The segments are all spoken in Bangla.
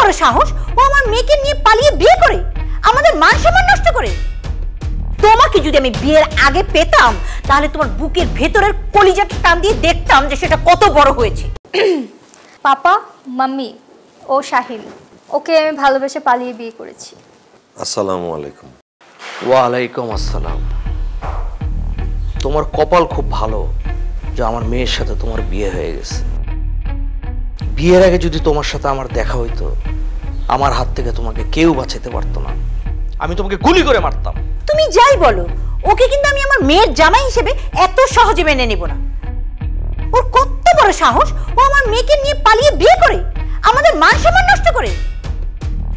বড় সাহস, ও আমার মেয়েকে নিয়ে পালিয়ে বিয়ে করে আমাদের মান সম্মান নষ্ট করে। তোমাকে যদি আমি বিয়ের আগে পেতাম তাহলে তোমার বুকের ভেতরের কলিজাটা টান দিয়ে দেখতাম যে সেটা কত বড় হয়েছে। পাপা, মাম্মি, ও শাহিল, ওকে আমি ভালোবেসে পালিয়ে বিয়ে করেছি। আসসালামু আলাইকুম। ওয়ালাইকুম আসসালাম। তোমার কপাল খুব ভালো যে আমার মেয়ের সাথে তোমার বিয়ে হয়ে গেছে। বিয়ের আগে যদি তোমার সাথে আমার দেখা হইতো, আমার হাত থেকে তোমাকে কেউ বাঁচাতে পারতো না, আমি তোমাকে গুলি করে মারতাম। তুমি যাই বলো, ওকে কিন্তু আমি আমার মেয়ের জামাই হিসেবে এত সহজে মেনে নেব না। ওর কত বড় সাহস, ও আমার মেয়েকে নিয়ে পালিয়ে বিয়ে করে আমাদের মান সম্মান নষ্ট করে।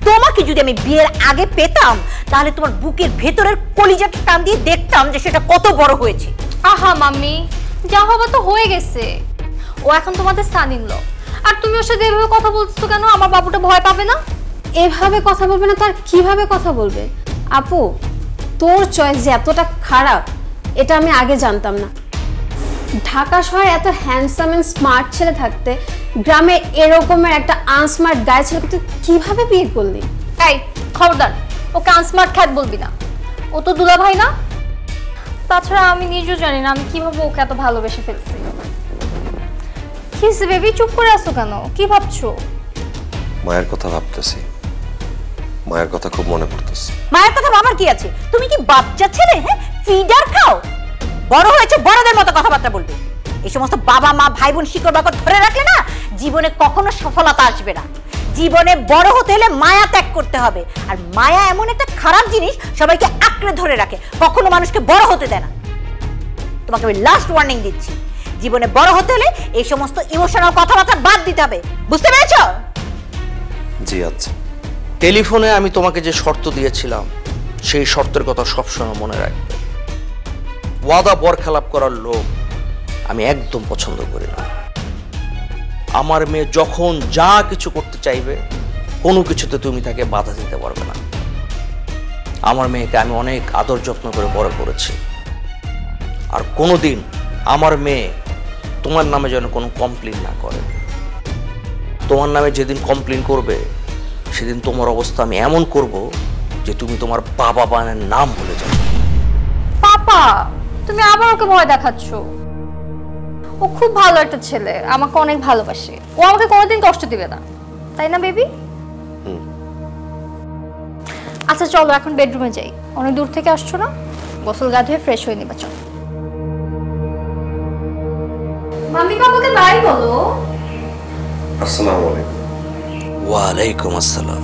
তোমাকে যদি আমি বিয়ের আগে পেতাম তাহলে তোমার বুকের ভেতরের কলিজাটা টান দিয়ে দেখতাম যে সেটা কত বড় হয়েছে। আহা মাম্মি, যা হবার তো হয়ে গেছে। ও এখন তোমাদের সান ইন ল, আর তুমি ওর সাথে এভাবে কথা বলছো কেন? আমার বাবুটা ভয় পাবে না? এভাবে কথা বলবে না তার কিভাবে কথা বলবে? আপু, তোর চয়েস যে এতটা খারাপ এটা আমি আগে জানতাম না। ঢাকা শহরে এত হ্যান্ডসাম এন্ড স্মার্ট ছেলে থাকতে গ্রামে এরকমের একটা আনস্মার্ট গায়ে ছেলেকে তুই কিভাবে বিয়ে করলি? এই খবরদার, ওকে আনস্মার্ট খ্যাত বলবি না। ও তো দুলা ভাই না? তাছাড়া আমি নিজেও জানি না আমি কিভাবে ওকে এত ভালোবেসে ফেলছি। কিস বেবি, চুপ করে আছো কেন? কি ভাবছো? মায়ের কথা ভাবতেছি, মায়ের কথা খুব মনে পড়তেছে। মায়ের কথা ভাবার কি আছে? তুমি কি বাচ্চা ছেলে? হ্যাঁ, ফিডার খাও? বড় হয়েছে, বড়দের মতো কথাবার্তা বলবে। এই সমস্ত বাবা মা ভাই বোন শিকড় বাকড় ধরে রাখলে না জীবনে কখনো সফলতা আসবে না। জীবনে বড় হতে হলে মায়া ত্যাগ করতে হবে। আর মায়া এমন একটা খারাপ জিনিস, সবাইকে আঁকড়ে ধরে রাখে, কখনো মানুষকে বড় হতে দেয় না। তোমাকে আমি লাস্ট ওয়ার্নিং দিচ্ছি, জীবনে বড় হতে হলে এই সমস্ত ইমোশনাল কথাবার্তা বাদ দিতে হবে, বুঝতে পেরেছো? জি আচ্ছা। টেলিফোনে আমি তোমাকে যে শর্ত দিয়েছিলাম সেই শর্তের কথা সবসময় মনে রাখবে। ওয়াদা বরখেলাপ করার লোক আমি একদম পছন্দ করি না। আমার মেয়ে যখন যা কিছু করতে চাইবে কোনো কিছুতে তুমি তাকে বাধা দিতে পারবে না। আমার মেয়েকে আমি অনেক আদর যত্ন করে বড় করেছি, আর কোনোদিন আমার মেয়ে তোমার নামে যেন কোনো কমপ্লেন না করে। তোমার নামে যেদিন কমপ্লেন করবে সেদিন তোমার অবস্থা আমি এমন করব যে তুমি তোমার বাবা বানের নাম ভুলে যাবে। পাপা, তুমি আবার ওকে ভয় দেখাচ্ছ। ও খুব ভালো একটা ছেলে, আমাকে অনেক ভালোবাসে। ও আমাকে কোনোদিন কষ্ট দিবে না, তাই না বেবি? আচ্ছা চলো এখন বেডরুমে যাই, অনেক দূর থেকে আসছো না? গোসল গা ধুয়ে ফ্রেশ হয়ে নিবা। চলো মাম্মি বাবাকে বাই বলো। আসসালামু আলাইকুম। ওয়ালাইকুম আসসালাম।